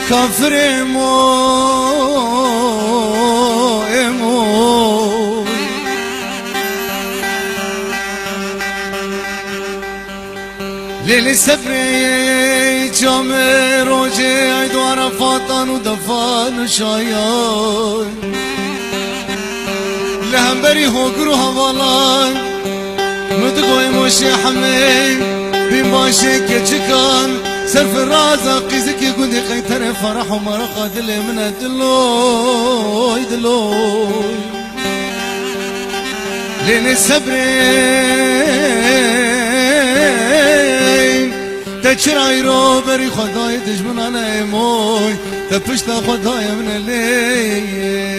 كفر مو ليل سفري جامع روجي دوار فاطان ودفان شايان لهمبري هوكرو هوالان مدقوي موشي حمي بماشي كتشكان سرف الرازة قيزك يقول لي خيتر فرح ومرقة دلي من دلوي دلوي لين السبرين تشراي روبري خداي دجمن انا موي تبشت خداي من الليل